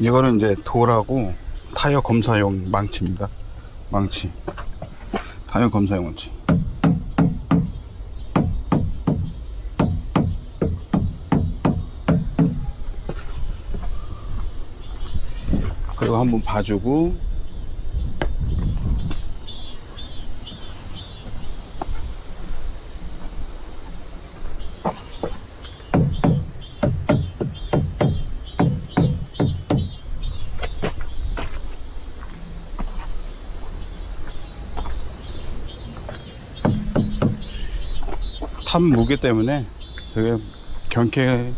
이거는 이제 돌하고 타이어 검사용 망치입니다. 망치. 타이어 검사용 망치. 그리고 한번 봐주고, 탑 무게 때문에 되게 경쾌.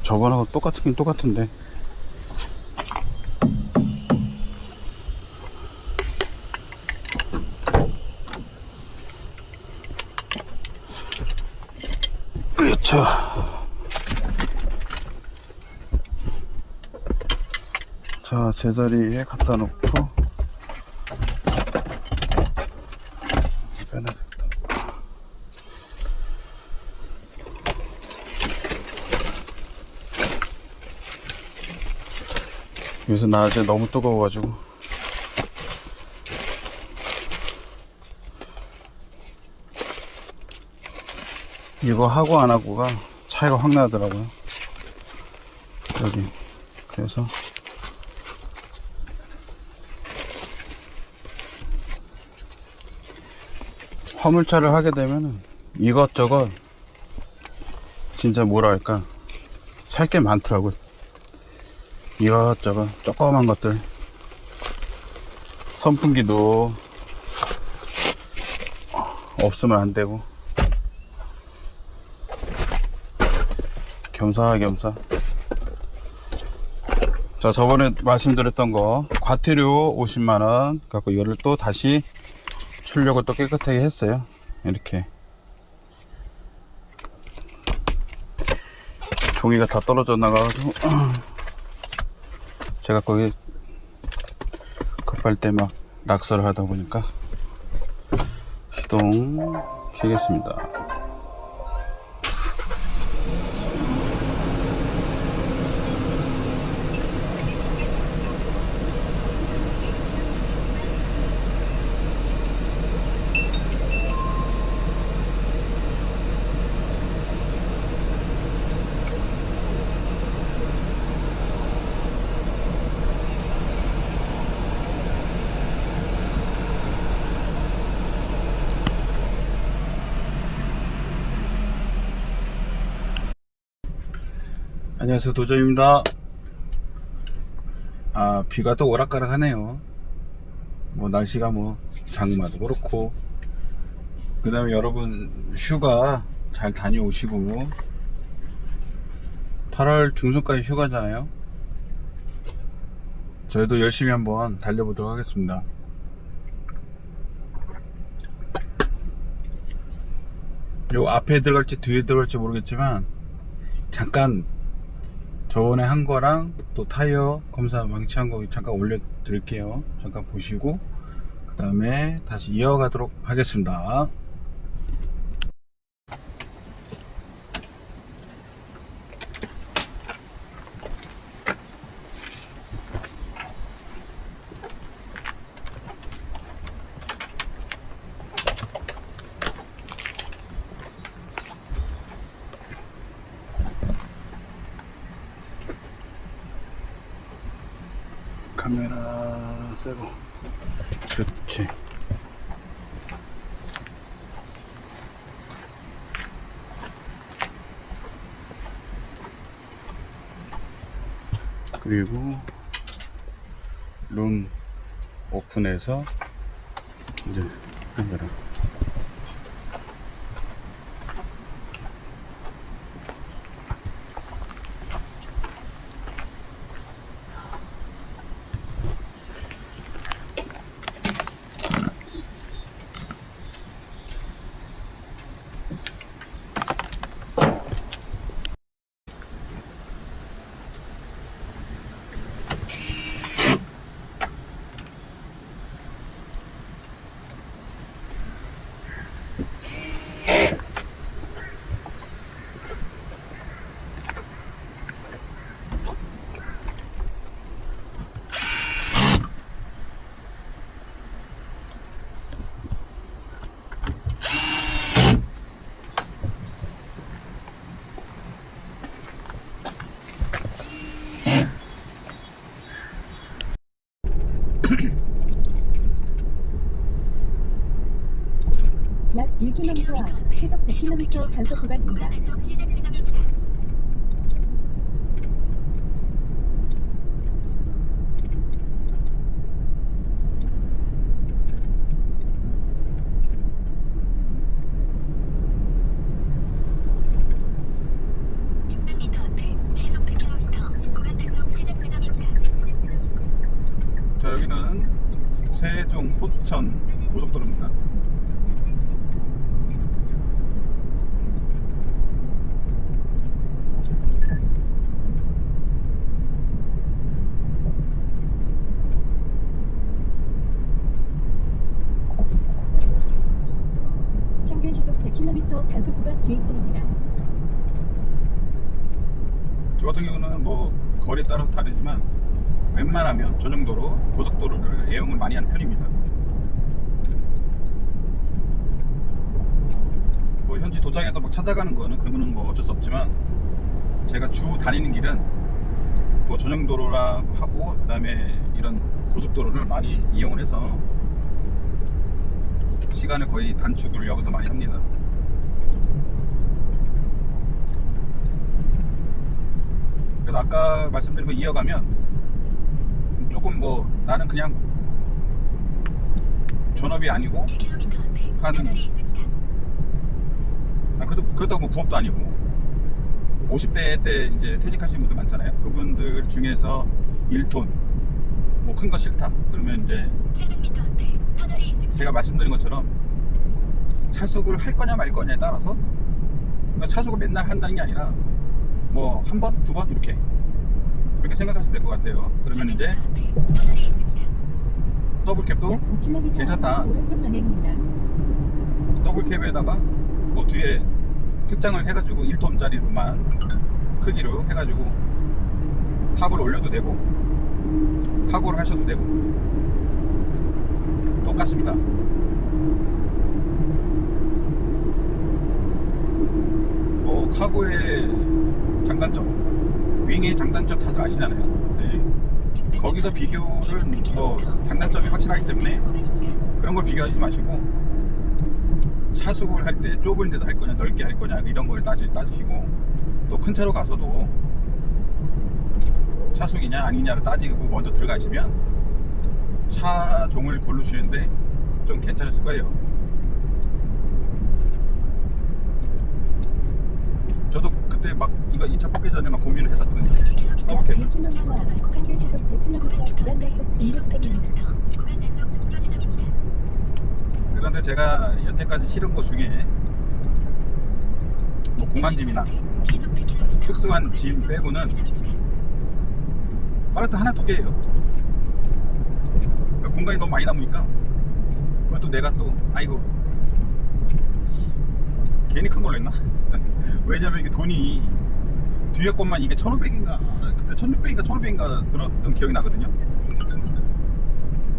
저번하고 똑같긴 똑같은데. 그렇죠. 자, 제자리에 갖다 놓고 빼놔야겠다. 요새 낮에 너무 뜨거워가지고. 이거 하고 안 하고가 차이가 확 나더라고요. 여기. 그래서 화물차를 하게 되면은 이것저것 진짜 뭐랄까 살 게 많더라고요. 이것저것 조그만 것들. 선풍기도 없으면 안 되고, 겸사겸사. 자, 저번에 말씀드렸던 거 과태료 50만원 갖고 이거를 또 다시 출력을 또 깨끗하게 했어요. 이렇게 종이가 다 떨어져 나가가지고 제가 거기 급할 때 막 낙서를 하다 보니까 시동 켜겠습니다. 안녕하세요, 도저입니다. 비가 또 오락가락 하네요. 뭐 날씨가 뭐 장마도 그렇고. 그 다음에 여러분 휴가 잘 다녀오시고, 8월 중순까지 휴가잖아요. 저희도 열심히 한번 달려보도록 하겠습니다. 요 앞에 들어갈지 뒤에 들어갈지 모르겠지만 잠깐 저번에 한 거랑 또 타이어 검사 망치한 거 잠깐 올려 드릴게요. 잠깐 보시고 그 다음에 다시 이어가도록 하겠습니다. 카메라 새로. 그렇지. 그리고 룸 오픈해서 이제 카메라. 약 1km 앞 시속 100km 단속 구간입니다. 자, 여기는 세종 포천 고속도로입니다. 평균 시속 100km 단속 구간 주행 중입니다. 저 같은 경우는 뭐 거리에 따라서 다르지만 웬만하면 저 정도로 고속도로를 애용을 많이 하는 편입니다. 뭐 현지 도착해서 막 찾아가는 거는 그런 거는 뭐 어쩔 수 없지만 제가 주 다니는 길은 뭐 전용도로라 하고 그 다음에 이런 고속도로를 많이 이용을 해서 시간을 거의 단축을 여기서 많이 합니다. 그래서 아까 말씀드린 거 이어가면 조금 뭐 나는 그냥 전업이 아니고 그렇다고 뭐 부업도 아니고 50대 때 이제 퇴직하시는 분들 많잖아요. 그분들 중에서 1톤 뭐 큰 거 싫다 그러면 이제 제가 말씀드린 것처럼 차숙을 할 거냐 말 거냐에 따라서 그러니까 차숙을 맨날 한다는 게 아니라 뭐 한 번, 두 번 이렇게 그렇게 생각하시면 될 것 같아요. 그러면 이제 더블캡도 약 5km 괜찮다. 오른쪽 방향입니다. 더블캡에다가 뭐 뒤에 특장을 해가지고 1톤짜리로만 크기로 해가지고 탑을 올려도 되고 카고를 하셔도 되고 똑같습니다. 뭐 카고의 장단점, 윙의 장단점 다들 아시잖아요. 네. 거기서 비교를 뭐 장단점이 확실하기 때문에 그런 걸 비교하지 마시고 차숙을 할 때 좁은 데도 할 거냐 넓게 할 거냐 이런 걸 따지시고 또 큰 차로 가서도 차숙이냐 아니냐를 따지고 먼저 들어가시면 차종을 고르시는데 좀 괜찮으실 거예요. 저도 그때 막 이거 2차 뽑기 전에 막 고민을 했었거든요. 약 1km 앞 평균 시속 100km 구간 단속 종료 지점입니다. 그런데 제가 여태까지 실은 거 중에 뭐 공간짐이나 특수한 짐 빼고는 팔레트 하나 두 개예요. 그러니까 공간이 너무 많이 남으니까 그것도 내가 또 아이고 괜히 큰 걸로 했나? 왜냐면 이게 돈이 뒤에 것만 이게 1,500인가 그때 1,600인가 1,500인가 들었던 기억이 나거든요.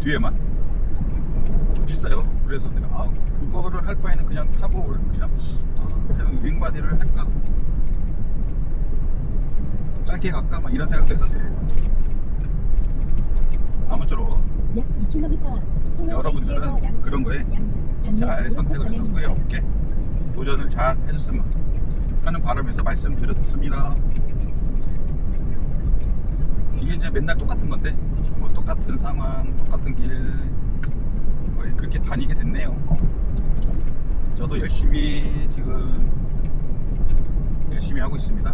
뒤에만 비싸요. 그래서 내가 그거를 할 바에는 그냥 타고 그냥 윙바디를 할까 짧게 갈까 막 이런 생각도 했었어요. 아무쪼록 약 2km 앞 여러분들은 그런 거에 잘 선택을 해서 후회 없게 도전을 잘 해줬으면 하는 바람에서 말씀드렸습니다. 이게 이제 맨날 똑같은 건데 뭐 똑같은 상황 똑같은 길 거의 그렇게 다니게 됐네요. 저도 열심히 지금 열심히 하고 있습니다.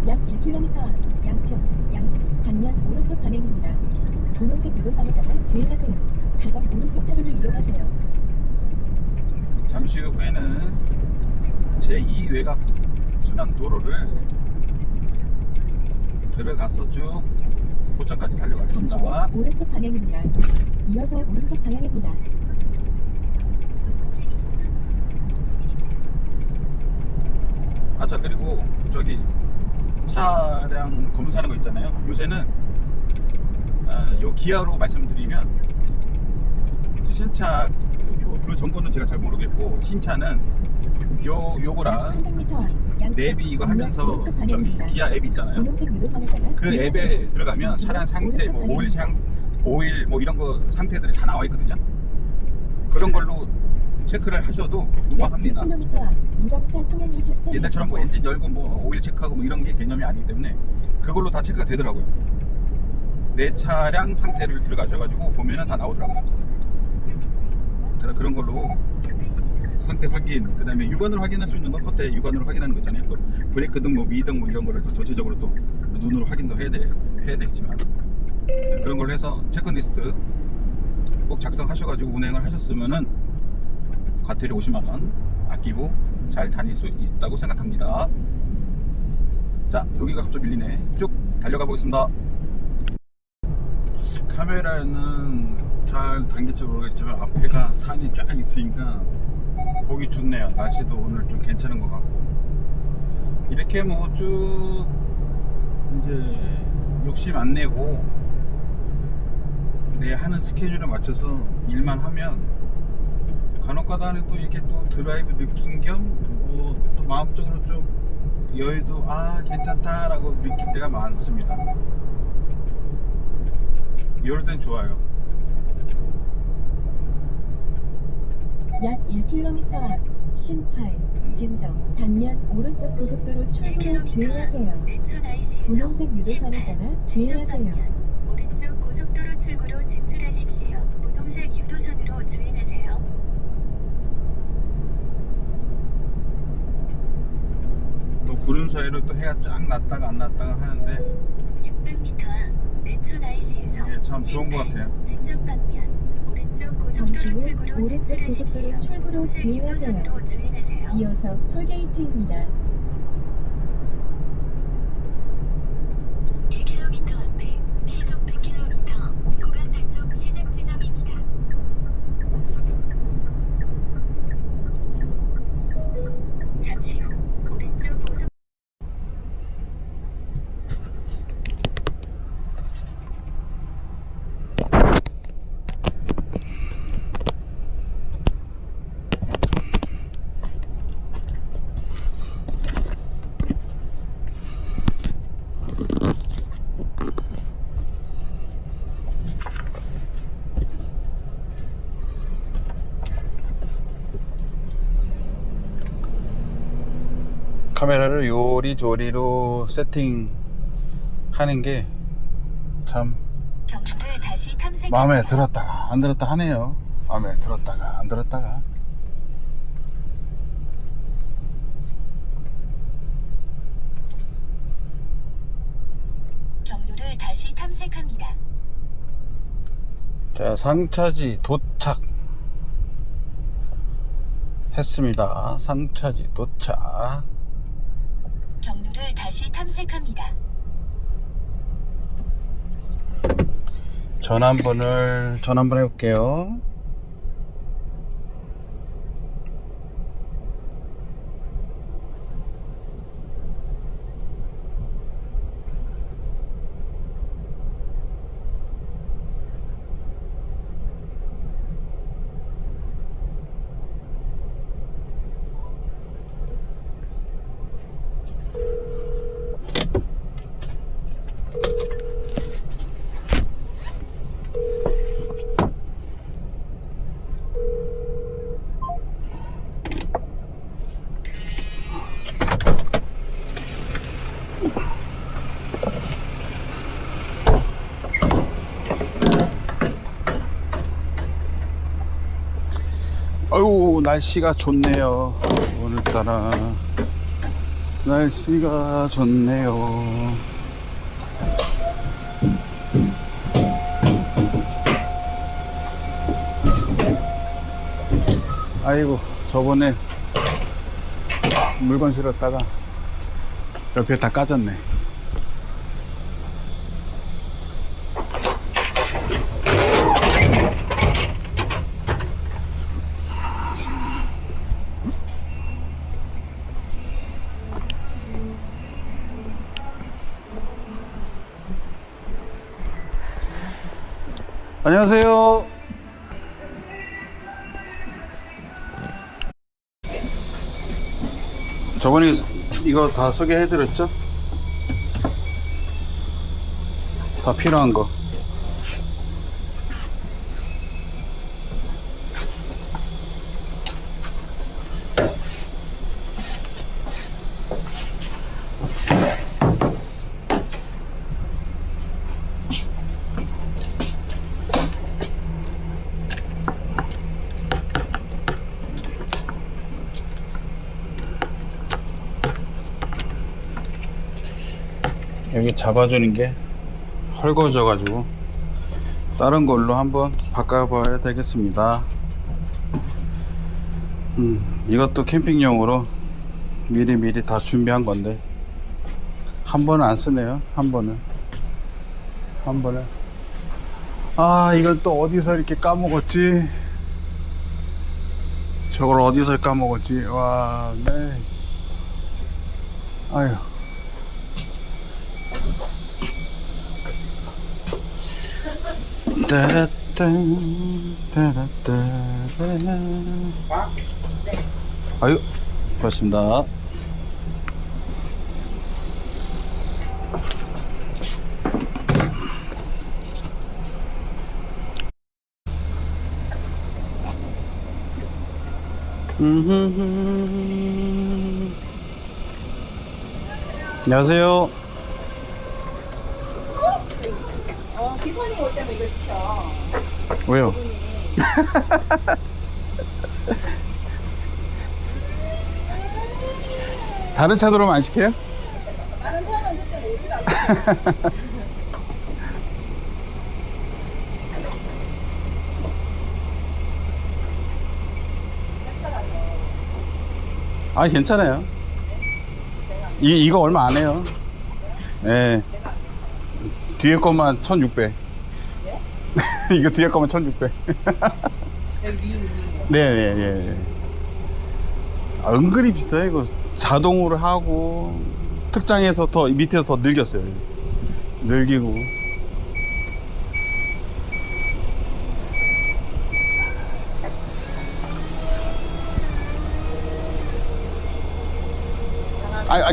약 1km 앞 양평, 양측 방면 오른쪽 방향입니다. 분홍색 도로선에 따라 주행하세요. 가장 오른쪽 차로를 이용하세요. 잠시 후에는 제2 외곽 순환도로를 들어가서 쭉 포천까지 달려가겠습니다. 잠시 후 오른쪽 방향입니다. 이어서 오른쪽 방향입니다. 자 그리고 저기 차량 검사하는 거 있잖아요. 요새는 요 기아로 말씀드리면 신차 그 정보는 제가 잘 모르겠고 신차는 요거랑 300m 앞 양평 내비 이거 하면서 오른쪽 저기 방향입니다. 기아 앱 있잖아요. 분홍색 유도선을 따라 그 앱에 주의하세요. 들어가면 차량 상태, 뭐 오일 뭐 이런 거 상태들이 다 나와 있거든요. 그런 걸로 체크를 하셔도 무방합니다. 1km 앞 무정차 통행 유시 스탠드 옛날처럼 뭐 엔진 열고 뭐 오일 체크하고 뭐 이런 게 개념이 아니기 때문에 그걸로 다 체크가 되더라고요. 내 차량 상태를 들어가셔가지고 보면은 다 나오더라고요. 그래서 그런 걸로 상태 확인, 그 다음에 육안으로 확인할 수 있는 건 겉에 육안으로 확인하는 거 있잖아요. 또 브레이크 등, 뭐 미등 뭐 이런 거를 또 전체적으로 또 눈으로 확인도 해야 되겠지만 그런 걸로 해서 체크리스트 꼭 작성하셔가지고 운행을 하셨으면은 과태료 50만 원 아끼고 잘 다닐 수 있다고 생각합니다. 자, 여기가 갑자기 밀리네. 쭉 달려가 보겠습니다. 카메라는 잘 당길지 모르겠지만 앞에가 산이 쫙 있으니까 보기 좋네요. 날씨도 오늘 좀 괜찮은 것 같고 이렇게 뭐 쭉 이제 욕심 안 내고 내 하는 스케줄에 맞춰서 일만 하면 간혹가다는 또 이렇게 또 드라이브 느낀 겸 또 마음적으로 좀 여유도 괜찮다라고 느낄 때가 많습니다. 이럴 땐 좋아요. 약 1km 앞 신팔 진정 단면 오른쪽 고속도로 출구로 주의하세요. 분홍색 유도선을 따라 주의하세요. 오른쪽 고속도로 출구로 진출하십시오. 분홍색 유도선으로 주행하세요. 또 구름 사이로 또 해가 쫙 났다가 안 났다가 하는데 600m 앞 내천 IC에서 이게 참 좋은 것 같아요. 직접 방면 오른쪽 잠시 고속도로 후 출구로 오른쪽 진출하십시오. 고속도로 출구로 분홍색 주의하세요. 유도선으로 주행하세요. 이어서 톨게이트입니다. 1km 앞에 시속 100km 구간 단속 시작 지점입니다. 잠시 후 오른쪽 고속 카메라를 요리조리로 세팅하는 게 참 경로를 다시 탐색. 마음에 들었다가 안 들었다 하네요. 마음에 들었다가 안 들었다가. 경로를 다시 탐색합니다. 자, 상차지 도착 했습니다. 상차지 도착. 경로를 다시 탐색합니다. 전화 한번 해볼게요. 아유, 날씨가 좋네요. 오늘따라 날씨가 좋네요. 아이고, 저번에 물건 실었다가 옆에 다 까졌네. 안녕하세요. 저번에 이거 다 소개해드렸죠? 다 필요한 거. 여기 잡아주는 게 헐거워져 가지고 다른 걸로 한번 바꿔봐야 되겠습니다. 이것도 캠핑용으로 미리미리 다 준비한 건데 한 번은 안 쓰네요. 한 번은 아, 이걸 또 어디서 이렇게 까먹었지? 저걸 어디서 까먹었지? 와, 네. 아휴. 아유, 고맙습니다. 안녕하세요. 기선이 올 때면 이거 시켜. 왜요? 다른 차 들어오면 안 시켜요? 다른 차는 그때 오질 않아. 아, 괜찮아요. 이거 얼마 안 해요. 예. 뒤에 것만 1,600. 이거 뒤에 거면 1,600. 네. 아, 은근히 비싸요. 이거 자동으로 하고 특장에서 더 밑에서 더 늘겼어요. 늘기고.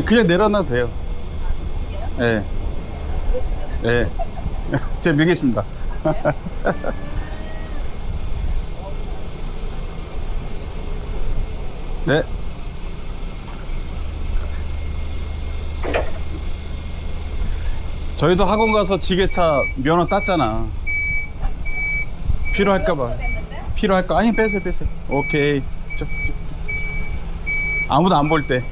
그냥 내려놔도 돼요. 예. 예. 제가 밀겠습니다. 네. 저희도 학원 가서 지게차 면허 땄잖아. 필요할까봐. 필요할까? 아니, 빼세요. 오케이. 아무도 안 볼 때.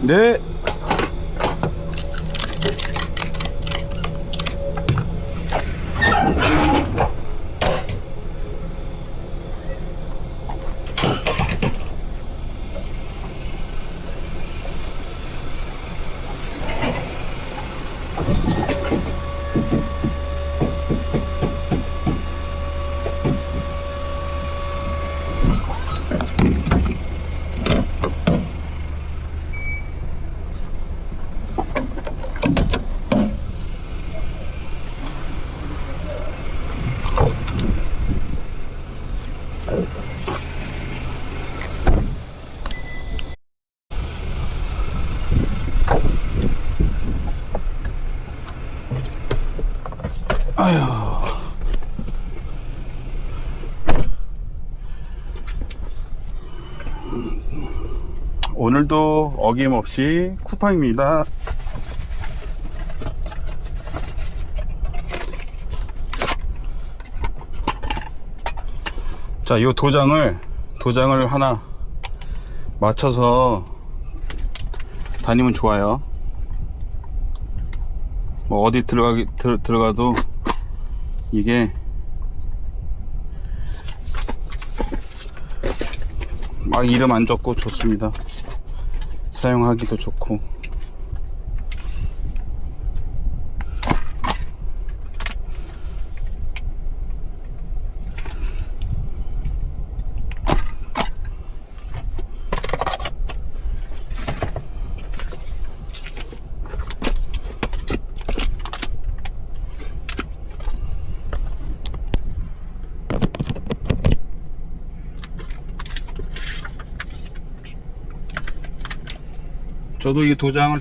네. 아휴. 오늘도 어김없이 쿠팡입니다. 자, 요 도장을 하나 맞춰서 다니면 좋아요. 뭐 어디 들어가도 이게 막 이름 안 적고 좋습니다. 사용하기도 좋고. 저도 이 도장을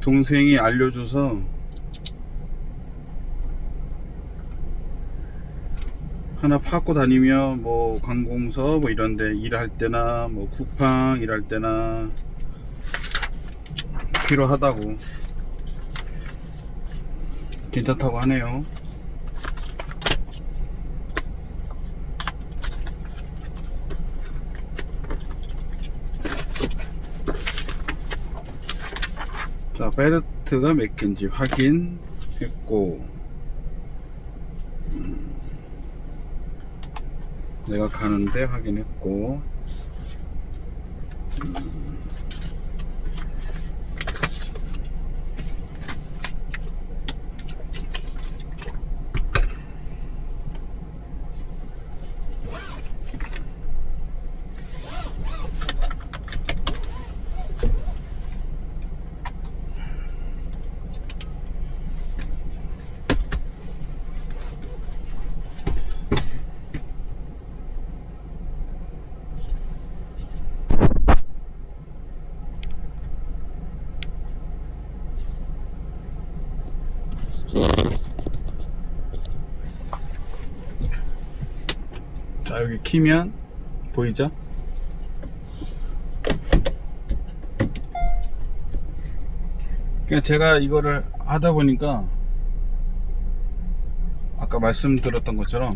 동생이 알려줘서 하나 파고 다니며 뭐 관공서 뭐 이런데 일할 때나 뭐 쿠팡 일할 때나 필요하다고 괜찮다고 하네요. 자, 벨트가 몇 개인지 확인했고, 내가 가는데 확인했고, 자, 여기 키면 보이죠? 그냥 제가 이거를 하다 보니까 아까 말씀드렸던 것처럼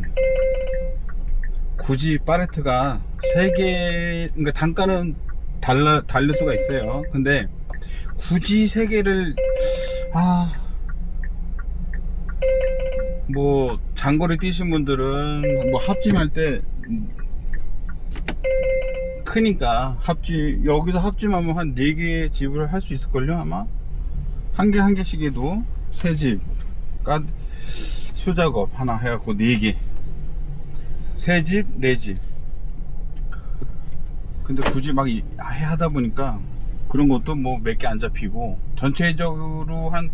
굳이 팔레트가 3개, 그러니까 단가는 다를 수가 있어요. 근데 굳이 3개를 뭐 장거리 뛰신 분들은 뭐 합짐할 때 크니까 여기서 합짐하면 한 4개 집을 할 수 있을걸요. 아마 한 개씩 해도 3집 수작업 하나 해갖고 4개 3집 4집. 근데 굳이 막 하다 보니까 그런 것도 뭐 몇 개 안 잡히고, 전체적으로 한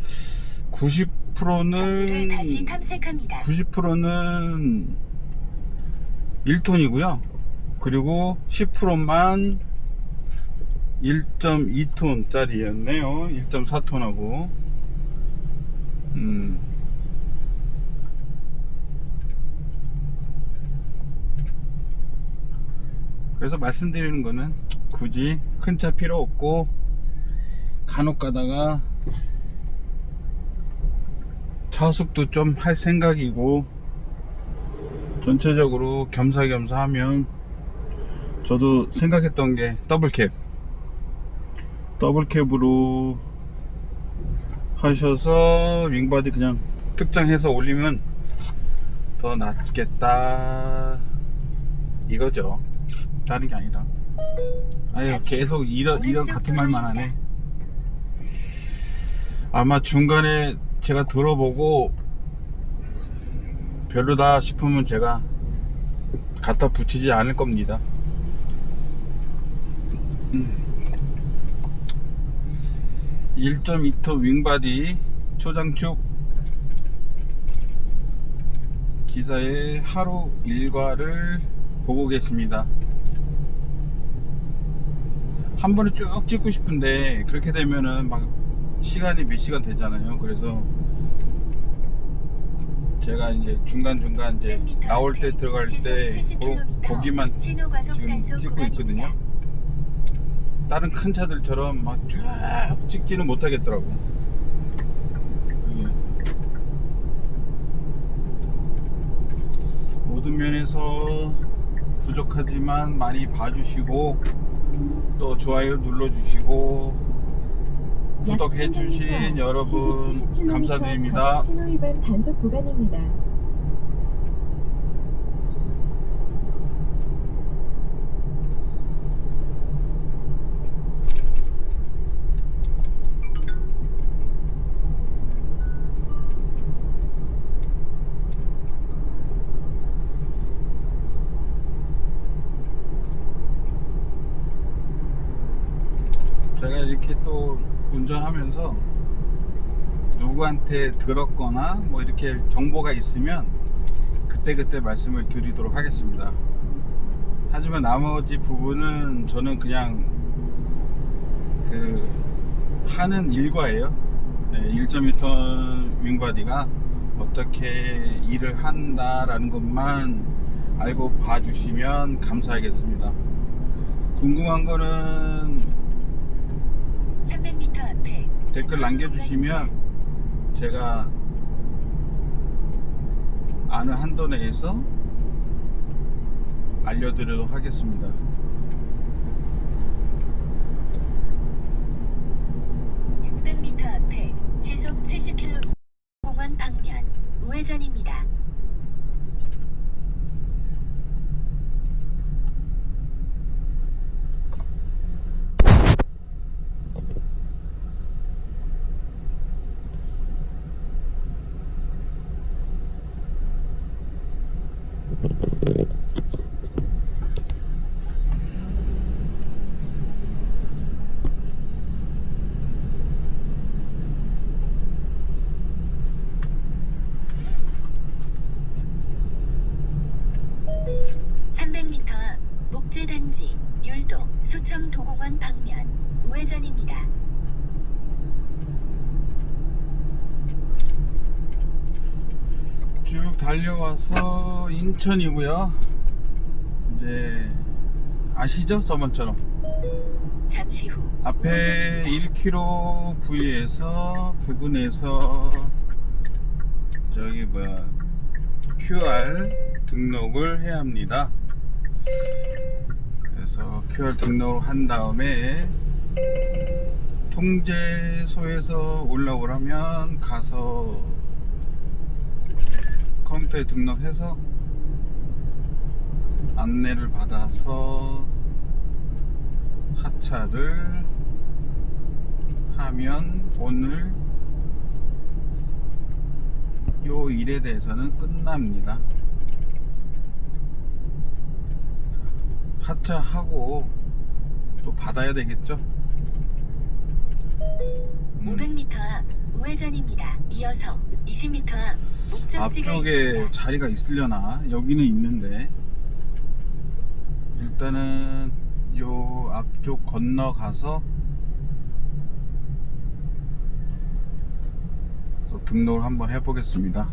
90%는 다시 탐색합니다. 90%는 1톤이고요. 그리고 10%만 1.2톤 짜리였네요. 1.4톤하고. 그래서 말씀드리는 거는 굳이 큰 차 필요 없고, 간혹 가다가 차숙도 좀 할 생각이고, 전체적으로 겸사겸사 하면, 저도 생각했던 게 더블캡으로 하셔서 윙바디 그냥 특장해서 올리면 더 낫겠다 이거죠. 다른 게 아니라. 아유, 계속 이런 같은 말만 하네. 아마 중간에 제가 들어보고 별로다 싶으면 제가 갖다 붙이지 않을 겁니다. 1.2톤 윙바디 초장축 기사의 하루 일과를 보고 계십니다. 한 번에 쭉 찍고 싶은데 그렇게 되면은 막 시간이 몇 시간 되잖아요. 그래서 제가 이제 중간중간 이제 나올 때 들어갈 때 거기만 지금 찍고 있거든요. 다른 큰 차들처럼 막 쫙 찍지는 못하겠더라고. 모든 면에서 부족하지만 많이 봐주시고, 또 좋아요 눌러주시고, 구독해주신 여러분 감사드립니다. 신호위반 단속 구간입니다. 제가 이렇게 또 운전하면서 누구한테 들었거나 뭐 이렇게 정보가 있으면 그때 말씀을 드리도록 하겠습니다. 하지만 나머지 부분은 저는 그냥 그 하는 일과예요. 1.1톤 윙바디가 어떻게 일을 한다라는 것만 알고 봐주시면 감사하겠습니다. 궁금한 거는 300m 앞에 댓글 남겨주시면 제가 아는 한도 내에서 알려드리도록 하겠습니다. (600m) 앞에 시속 70km 공원 방면 우회전입니다. 목재단지 율도 소첨도공원 방면 우회전입니다. 쭉 달려와서 인천이고요. 이제 아시죠? 저번처럼 잠시 후 앞에 1km 부근에서 저기 뭐야 QR 등록을 해야 합니다. 그래서 QR 등록을 한 다음에 통제소에서 올라오라면 가서 컴퓨터에 등록해서 안내를 받아서 하차를 하면 오늘 요 일에 대해서는 끝납니다. 하차하고 또 받아야 되겠죠? 500m 앞 우회전입니다. 이어서 20m 앞 목적지가 앞쪽에 있습니다. 자리가 있으려나? 여기는 있는데 일단은 요 앞쪽 건너가서 또 등록을 한번 해보겠습니다.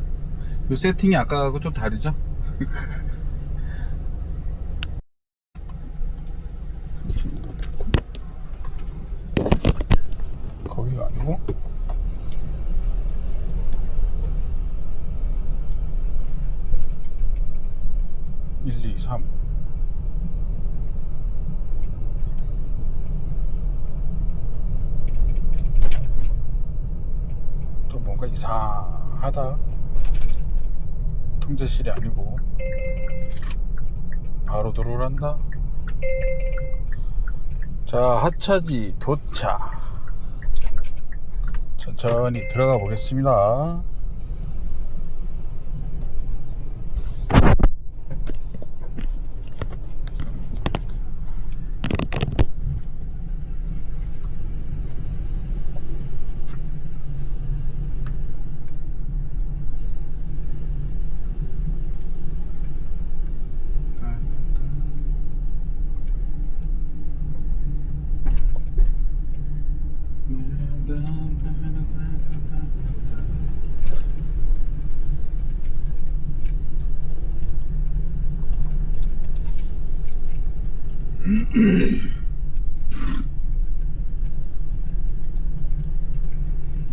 요 세팅이 아까하고 좀 다르죠? 거기가 아니고 1, 2, 3 또 뭔가 이상하다. 통제실이 아니고 바로 들어오란다. 자, 하차지 도착. 천천히 들어가 보겠습니다.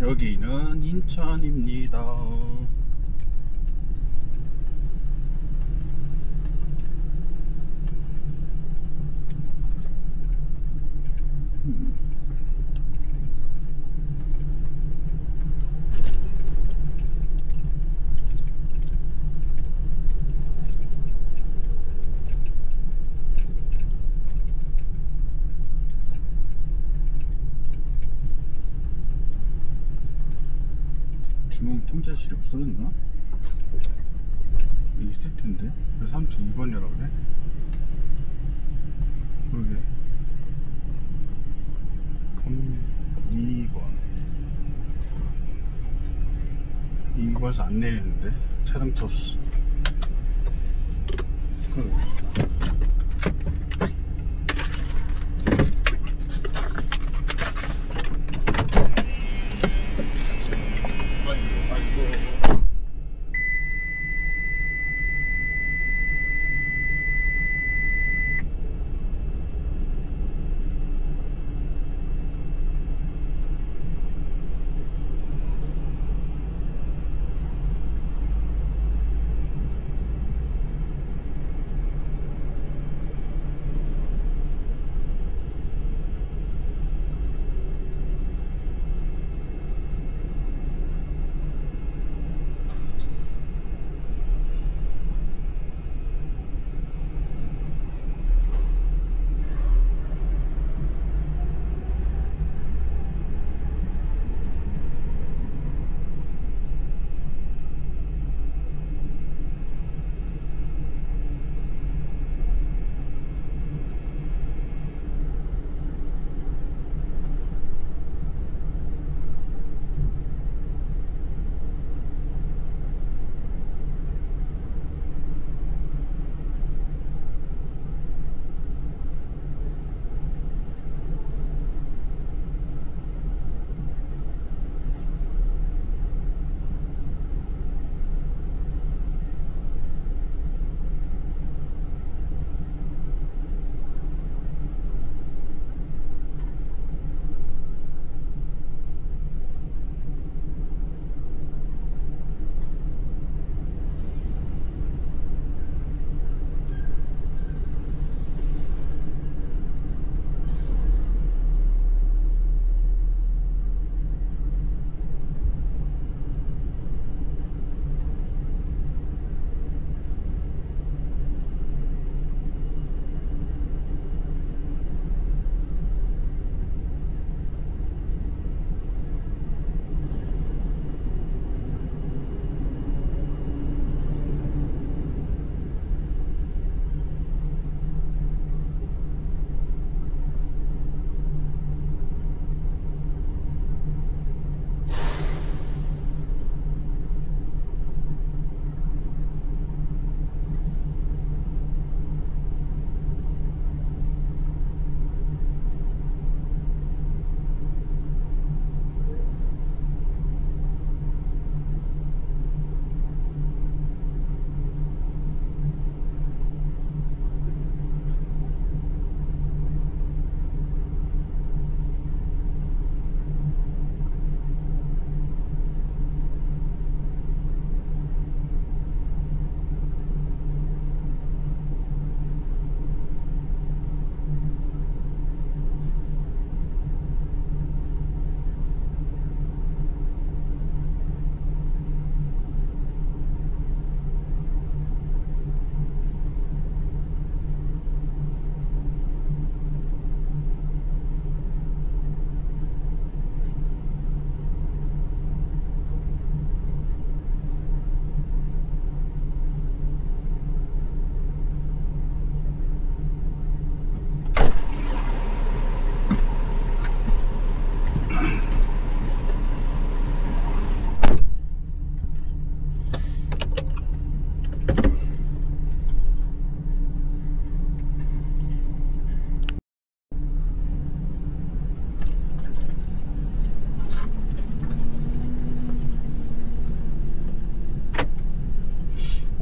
여기는 인천입니다. 중앙 통제실이 없어졌나? 있을 텐데. 왜 32번이라고 그래? 그러게. 2번. 이거에서 안 내리는데. 차량 접수.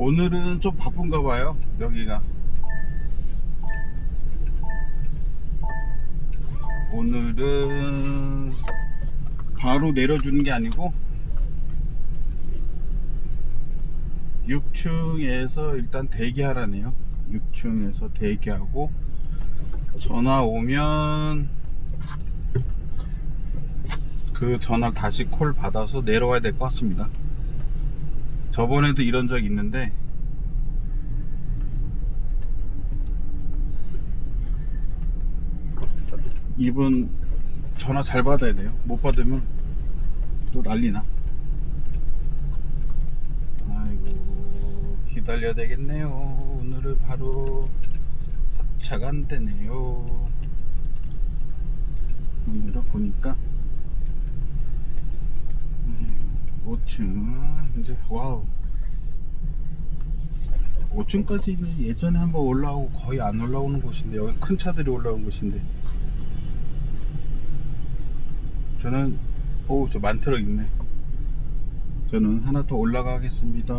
오늘은 좀 바쁜가 봐요. 여기가 오늘은 바로 내려주는 게 아니고 6층에서 일단 대기하라네요. 6층에서 대기하고 전화 오면 그 전화를 다시 콜 받아서 내려와야 될 것 같습니다. 저번에도 이런 적 있는데 이분 전화 잘 받아야 돼요. 못 받으면 또 난리나. 아이고, 기다려야 되겠네요. 오늘은 바로 하차가 안 되네요. 오늘은 보니까 5층 이제 와우, 5층까지는 예전에 한번 올라오고 거의 안 올라오는 곳인데, 여기 큰 차들이 올라오는 곳인데, 저는 저 만트럭 있네. 저는 하나 더 올라가겠습니다.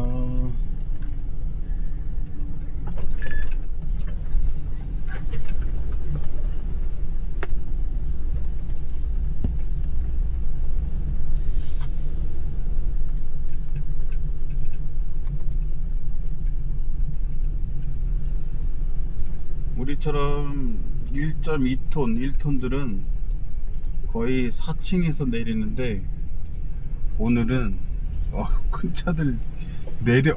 우리처럼 1.2톤, 1톤들은 거의 4층에서 내리는데, 오늘은 큰 차들 여기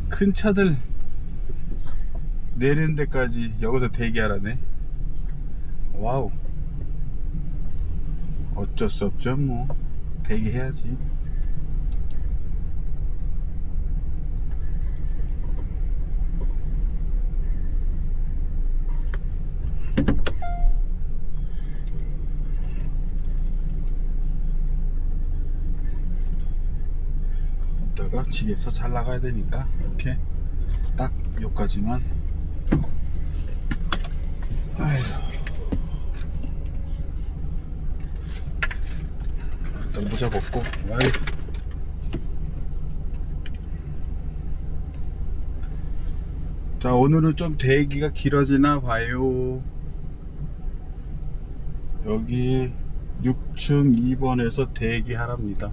큰 차들 내리는 데까지 여기서 대기하라네. 와우, 어쩔 수 없죠. 뭐 대기해야지. 이따가 집에서 잘 나가야 되니까 이렇게 딱 여기까지만. 아이고, 일단 모자 벗고. 자, 오늘은 좀 대기가 길어지나 봐요. 여기 6층 2번에서 대기하랍니다.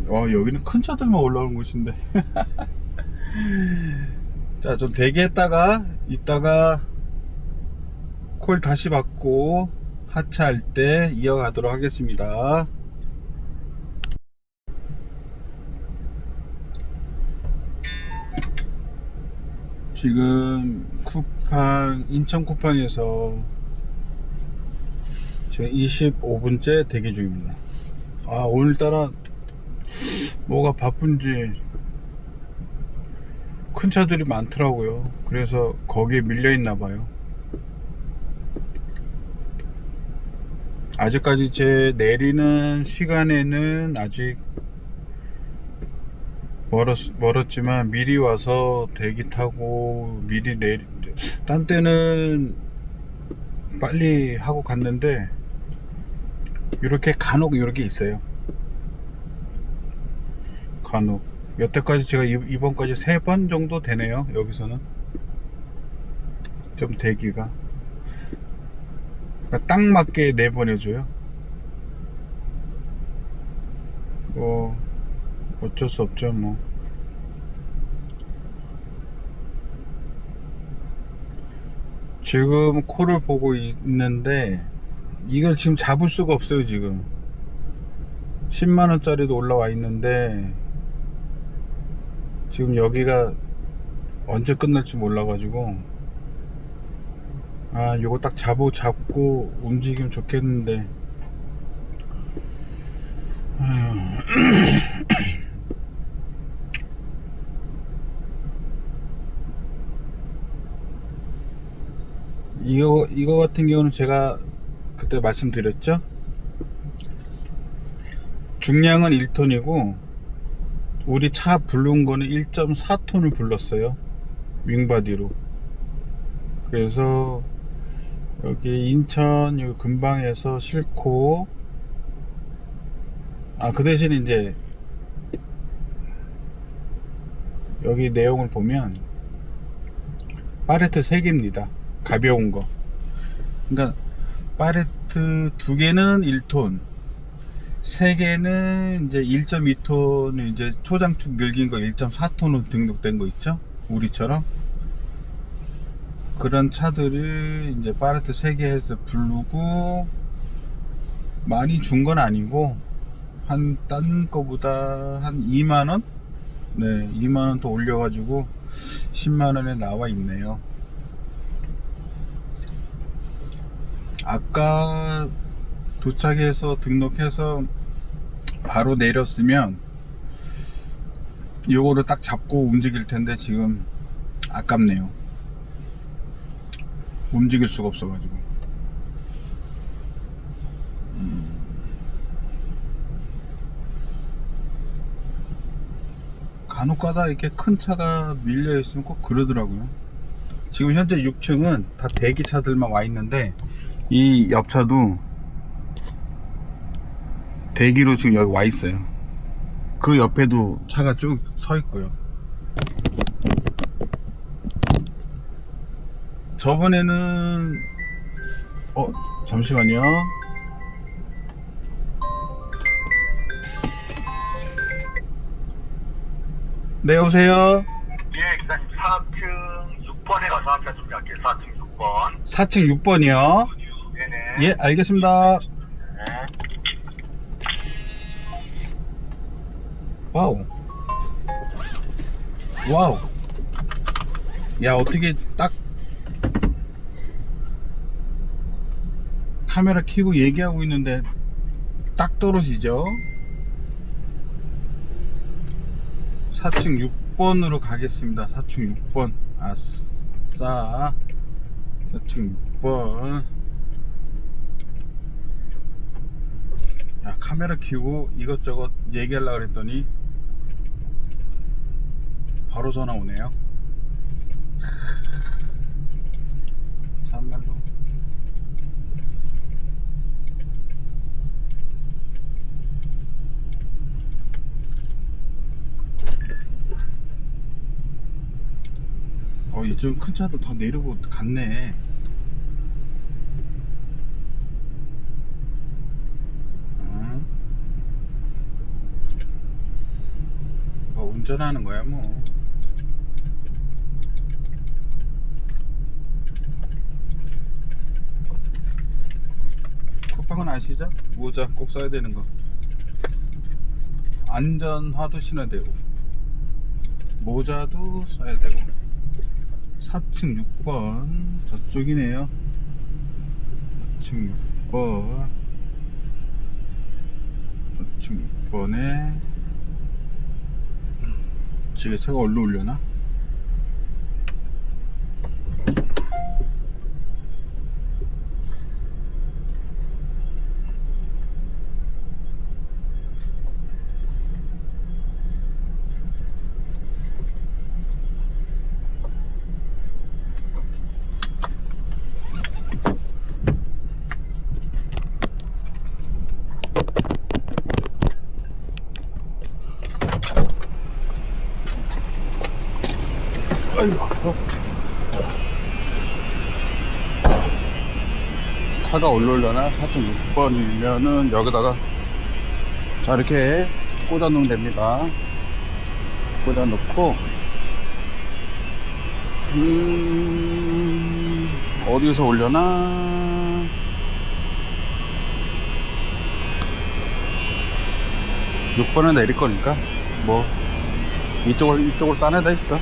여기는 큰 차들만 올라오는 곳인데. 자, 좀 대기했다가 이따가 콜 다시 받고 하차할 때 이어가도록 하겠습니다. 지금 인천 쿠팡에서 지금 25분째 대기 중입니다. 오늘따라 뭐가 바쁜지 큰 차들이 많더라고요. 그래서 거기에 밀려 있나 봐요. 아직까지 제 내리는 시간에는 아직 멀었지만 미리 와서 대기 타고 미리 딴 때는 빨리 하고 갔는데, 이렇게 간혹 이렇게 있어요. 간혹. 여태까지 제가 이번까지 3번 정도 되네요. 여기서는 좀 대기가, 그러니까 딱 맞게 내보내줘요. 어쩔 수 없죠. 뭐 지금 콜을 보고 있는데 이걸 지금 잡을 수가 없어요. 지금 10만원짜리도 올라와 있는데 지금 여기가 언제 끝날지 몰라가지고, 요거 딱 잡고 움직이면 좋겠는데. 이거 같은 경우는 제가 그때 말씀드렸죠. 중량은 1톤이고 우리 차 부른 거는 1.4톤을 불렀어요. 윙바디로. 그래서 여기 인천 여기 근방에서 싣고, 그 대신 이제 여기 내용을 보면 파레트 3개입니다. 가벼운 거. 그러니까 파레트 2개는 1톤, 3개는 이제 1.2톤, 이제 초장축 늙은 거 1.4톤으로 등록된 거 있죠? 우리처럼. 그런 차들을 이제 파레트 3개 해서 부르고, 많이 준 건 아니고, 딴 거보다 한 2만원? 네, 2만원 더 올려가지고 10만원에 나와 있네요. 아까 도착해서 등록해서 바로 내렸으면 요거를 딱 잡고 움직일 텐데 지금 아깝네요. 움직일 수가 없어가지고. 간혹가다 이렇게 큰 차가 밀려 있으면 꼭 그러더라고요. 지금 현재 6층은 다 대기차들만 와 있는데 이 옆차도 대기로 지금 여기 와 있어요. 그 옆에도 차가 쭉 서 있고요. 저번에는 잠시만요. 네, 여보세요? 예, 기사님 4층 6번에 가서 한 차 준비할게요. 4층 6번. 4층 6번이요? 네네. 예, 알겠습니다. 네. 와우. 와우. 야, 어떻게 딱 카메라 켜고 얘기하고 있는데 딱 떨어지죠? 4층 6번으로 가겠습니다. 4층 6번. 아싸. 4층 6번. 야, 카메라 켜고 이것저것 얘기하려고 그랬더니 바로 전화 오네요. 참말로. 이쪽 큰 차도 다 내리고 갔네. 운전하는 거야 뭐. 쿠팡은 아시죠? 모자 꼭 써야 되는 거. 안전화도 신어야 되고 모자도 써야 되고. 4층 6번 저쪽이네요. 4층 6번 4층 6번에 지게차가 얼른 올려나? 아이고. 차가 올라오려나? 4.6번이면은 여기다가 자 이렇게 꽂아 놓으면 됩니다. 꽂아 놓고 어디서 올려나? 육 번에 내릴 거니까 뭐 이쪽을 따내다 있다.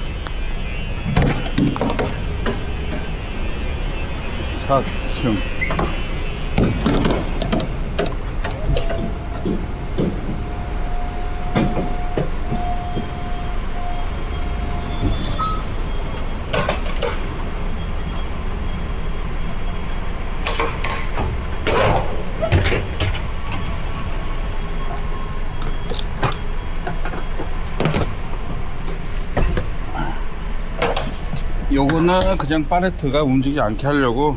4층 요거는 그냥 파레트가 움직이지 않게 하려고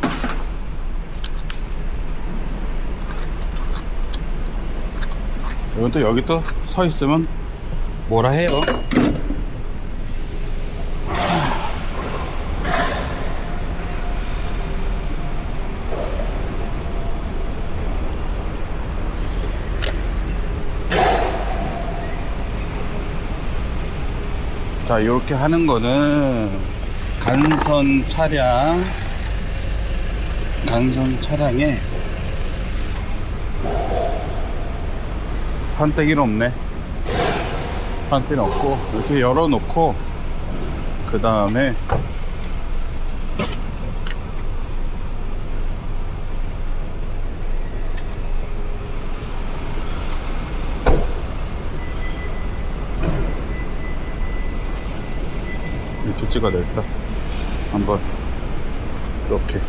이건 또 여기 또 서 있으면 뭐라 해요. 자, 이렇게 하는 거는 간선 차량에 판때기는 없네. 판때기는 없고, 이렇게 열어놓고, 그 다음에 이렇게 찍어야 되겠다. 한번 이렇게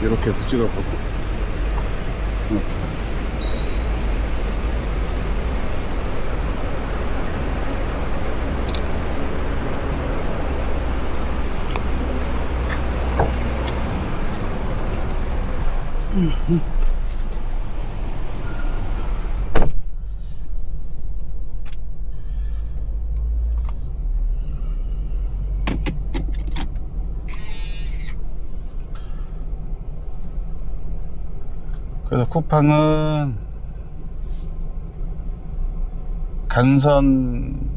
이렇게도 찍어보고 이렇게. 그래서 쿠팡은 간선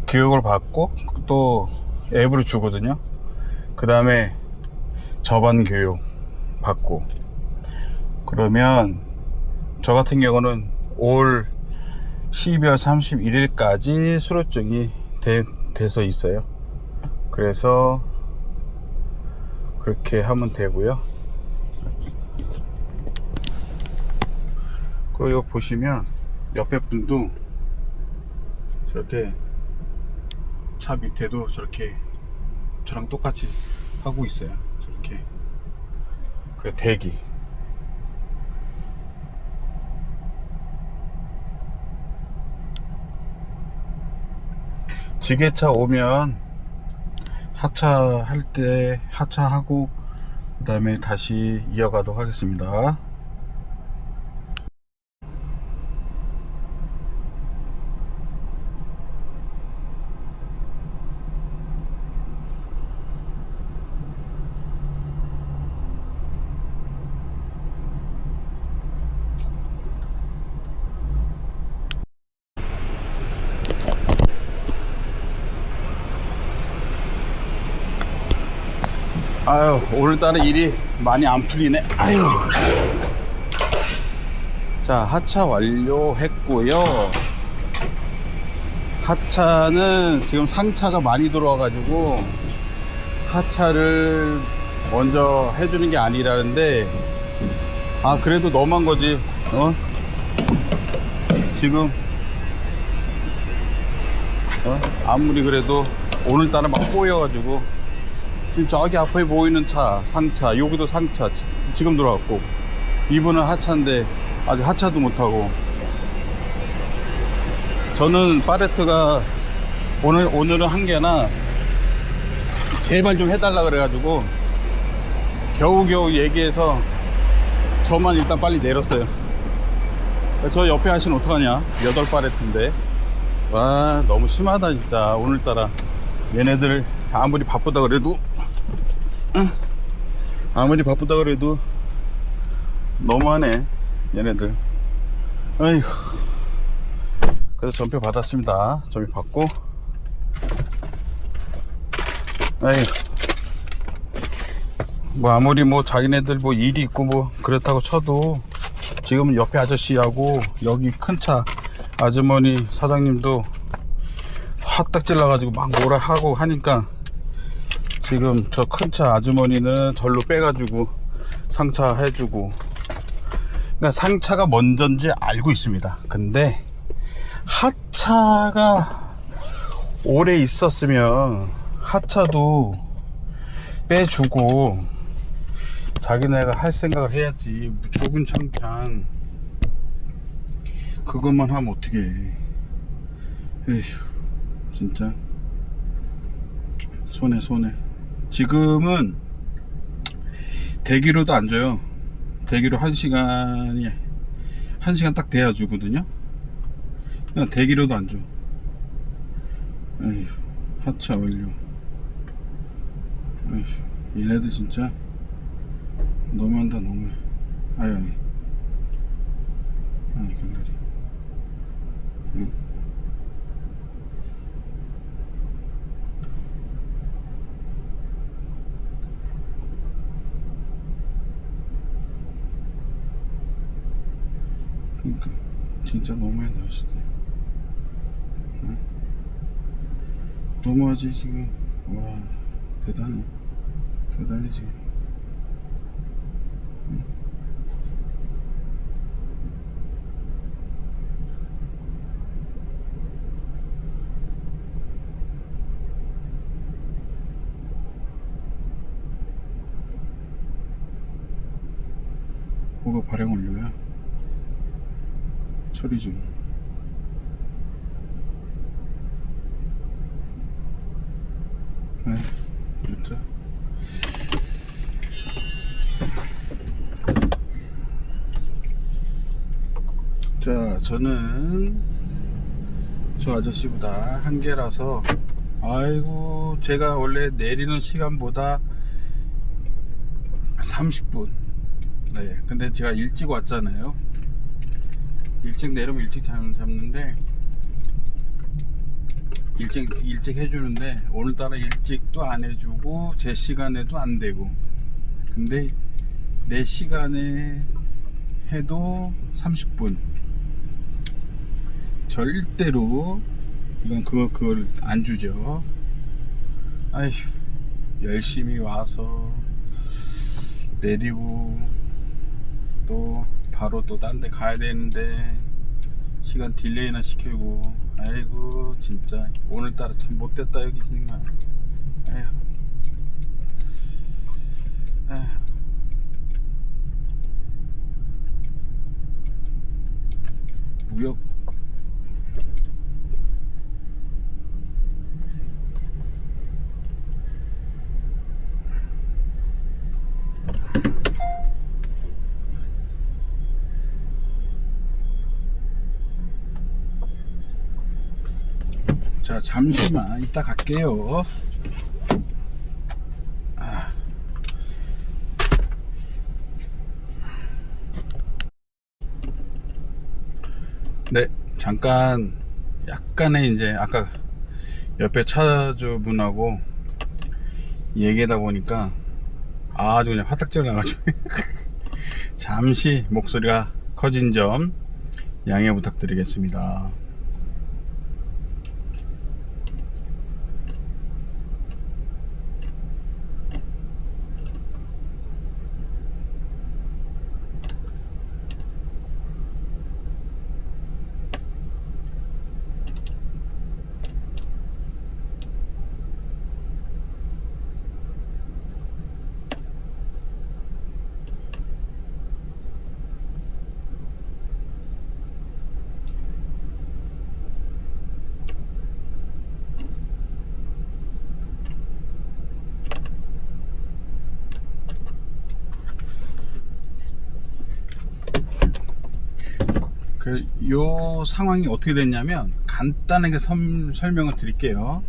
교육을 받고 또 앱으로 주거든요. 그 다음에 저반 교육 받고, 그러면 저 같은 경우는 올 12월 31일까지 수료증이 돼서 있어요. 그래서 그렇게 하면 되고요. 그리고 이거 보시면 옆에 분도 저렇게 차 밑에도 저렇게 저랑 똑같이 하고 있어요. 저렇게 그 대기. 지게차 오면 하차할 때 하차하고 그 다음에 다시 이어가도록 하겠습니다. 아유, 오늘따라 일이 많이 안 풀리네. 아유. 자, 하차 완료했고요. 하차는 지금 상차가 많이 들어와가지고 하차를 먼저 해주는 게 아니라는데, 아, 그래도 너무한 거지. 지금 아무리 그래도 오늘따라 막 꼬여가지고 지금 저기 앞에 보이는 차 상차, 여기도 상차 지금 들어왔고, 이분은 하차인데 아직 하차도 못하고, 저는 파레트가 오늘은 한 개나 제발 좀 해달라 그래가지고 겨우겨우 얘기해서 저만 일단 빨리 내렸어요. 저 옆에 하시는 어떡하냐, 8파레트인데. 와, 너무 심하다 진짜. 오늘따라 얘네들 아무리 바쁘다 그래도 너무하네 얘네들. 아이고. 그래서 전표 받았습니다. 전표 받고, 아이고, 뭐 아무리 뭐 자기네들 뭐 일이 있고 뭐 그렇다고 쳐도 지금 옆에 아저씨하고 여기 큰 차 아주머니 사장님도 화딱질 나가지고 막 뭐라 하고 하니까, 지금 저 큰 차 아주머니는 절로 빼가지고 상차 해주고, 그러니까 상차가 먼저인지 알고 있습니다. 근데 하차가 오래 있었으면 하차도 빼주고 자기네가 할 생각을 해야지. 좁은 창창 그것만 하면 어떡해. 에휴, 진짜 손해. 지금은 대기로도 안 줘요. 대기로 1시간 딱 돼야 주거든요. 그냥 대기로도 안 줘. 에휴, 하차 완료. 에휴, 얘네들 진짜 너무한다 너무해. 아니 갤러리. 응. 그러니까 진짜 너무해 날씨도. 응? 너무하지 지금. 와 대단해 지금. 응? 뭐가 발행 완료야? 처리 중. 진짜. 자, 저는 저 아저씨보다 한계라서, 아이고, 제가 원래 내리는 시간보다 30분. 네, 근데 제가 일찍 왔잖아요. 일찍 내리면 일찍 잡는데, 일찍 해주는데, 오늘따라 일찍도 안 해주고, 제 시간에도 안 되고. 근데, 내 시간에 해도 30분. 절대로, 이건 그걸 안 주죠. 아휴, 열심히 와서, 내리고, 또, 바로 또 딴 데 가야 되는데, 시간 딜레이나 시키고, 아이고 진짜 오늘따라 참 못됐다 여기 정말. 에휴. 무역 자, 잠시만 이따 갈게요. 네, 잠깐 약간의 이제 아까 옆에 차주분하고 얘기하다 보니까 아주 그냥 화딱지가 나가지고 잠시 목소리가 커진 점 양해 부탁드리겠습니다. 요 상황이 어떻게 됐냐면 간단하게 설명을 드릴게요.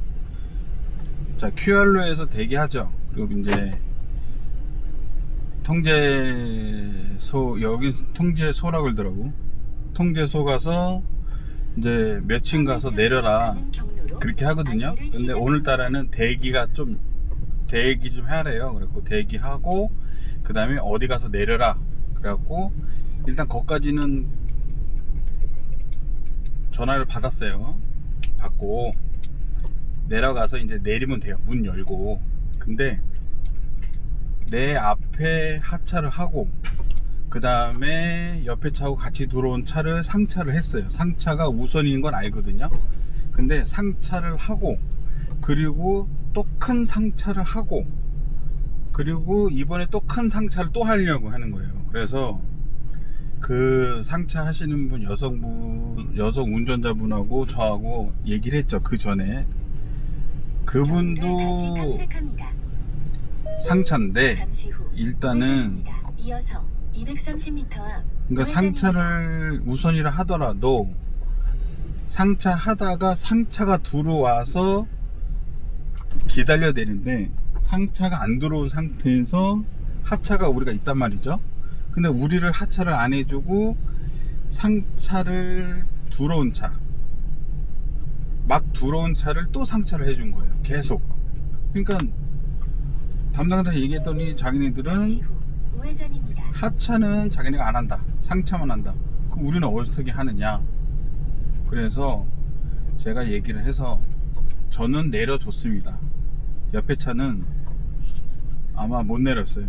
자, QR로에서 대기하죠. 그리고 이제 통제소, 여기 통제소라고 그러더라고. 통제소 가서 이제 몇 층 가서 내려라 그렇게 하거든요. 근데 오늘따라는 대기 좀 하래요. 그래갖고 대기하고 그 다음에 어디 가서 내려라 그래갖고 일단 거기까지는 전화를 받았어요. 받고 내려가서 이제 내리면 돼요. 문 열고. 근데 내 앞에 하차를 하고 그 다음에 옆에 차하고 같이 들어온 차를 상차를 했어요. 상차가 우선인 건 알거든요. 근데 상차를 하고 그리고 또 큰 상차를 하고 그리고 이번에 또 큰 상차를 또 하려고 하는 거예요. 그래서 그 상차 하시는 분 여성 운전자분하고 저하고 얘기를 했죠. 그 전에 그분도 상차인데 일단은 이어서 230m 앞 그러니까 상차를 우선이라 하더라도 상차 하다가 상차가 들어와서 기다려야 되는데 상차가 안 들어온 상태에서 하차가 우리가 있단 말이죠. 근데 우리를 하차를 안 해주고 상차를 들어온 차, 막 들어온 차를 또 상차를 해준 거예요. 계속. 그러니까 담당자가 얘기했더니 자기네들은 잠시 후 우회전입니다. 하차는 자기네가 안 한다, 상차만 한다. 그럼 우리는 어떻게 하느냐. 그래서 제가 얘기를 해서 저는 내려줬습니다. 옆에 차는 아마 못 내렸어요.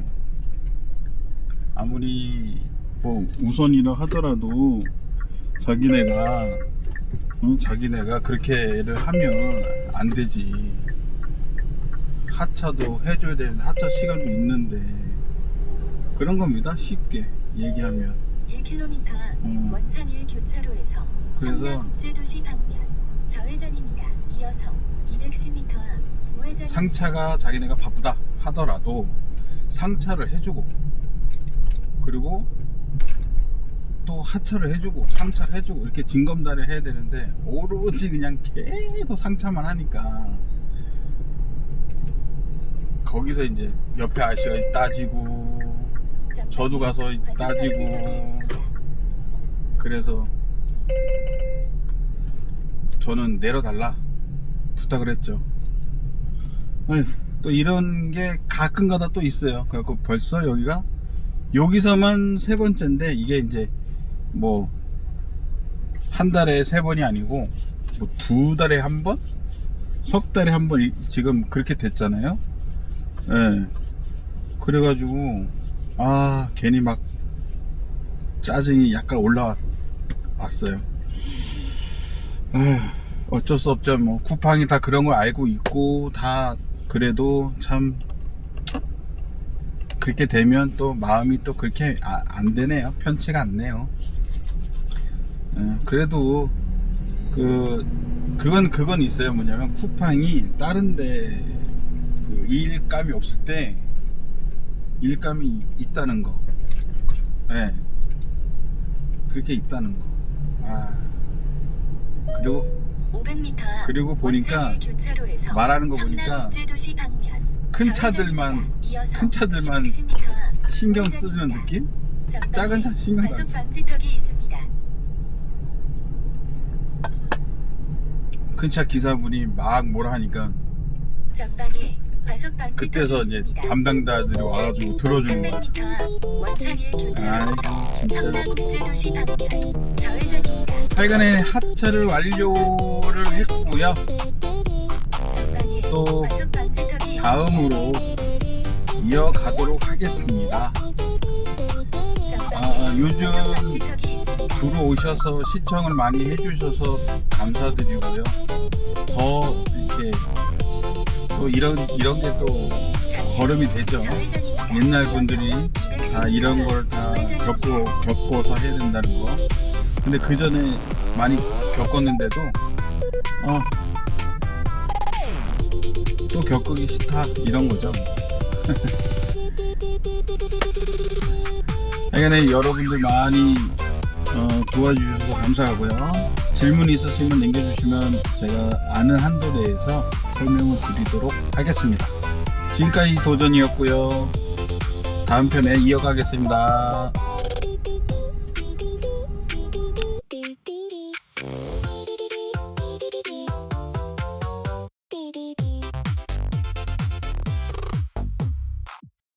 아무리 뭐 우선이라 하더라도 자기네가 그렇게를 하면 안 되지. 하차도 해줘야 되는데 하차 시간도 있는데 그런 겁니다. 쉽게 얘기하면. 1km 원창일 교차로에서 그래서 청라국제도시 방면 좌회전입니다. 이어서 210m 앞 우회전. 상차가 자기네가 바쁘다 하더라도 상차를 해주고, 그리고 또 하차를 해주고 상차를 해주고 이렇게 징검다리를 해야 되는데 오로지 그냥 계속 상차만 하니까 거기서 이제 옆에 아저씨가 따지고 저도 가서 따지고, 그래서 저는 내려달라 부탁을 했죠. 아휴, 또 이런 게 가끔가다 또 있어요. 그래갖고 벌써 여기서만 3번째인데 이게 이제 뭐 한 달에 3번이 아니고 뭐 2달에 1번? 석 달에 1번 지금 그렇게 됐잖아요. 예. 그래가지고 괜히 막 짜증이 약간 올라왔어요. 어쩔 수 없죠. 뭐 쿠팡이 다 그런 거 알고 있고 다. 그래도 참 그렇게 되면 또 마음이 또 그렇게 안 되네요. 편치가 않네요. 그래도 그건 있어요. 뭐냐면 쿠팡이 다른데 그 일감이 없을 때 일감이 있다는 거. 네. 그렇게 있다는 거. 그리고 보니까 말하는 거 보니까 큰 차들만 신경 쓰는 느낌? 작은 차 신경 안 써. 큰 차 기사분이 막 뭐라 하니까 그때서 이제 담당자들이 와가지고 들어주는 거야. 하여간에 하차를 완료를 했고요. 또 다음으로 이어가도록 하겠습니다. 요즘 들어오셔서 시청을 많이 해주셔서 감사드리고요. 더 이렇게 또 이런 게 또 걸음이 되죠. 옛날 분들이 다 이런 걸 다 겪어서 해야 된다는 거. 근데 그 전에 많이 겪었는데도 또 겪기 싫다 이런 거죠. 하여간에 여러분들 많이 도와주셔서 감사하고요. 질문이 있으시면 남겨주시면 제가 아는 한도 내에서 설명을 드리도록 하겠습니다. 지금까지 도전이었고요. 다음 편에 이어가겠습니다.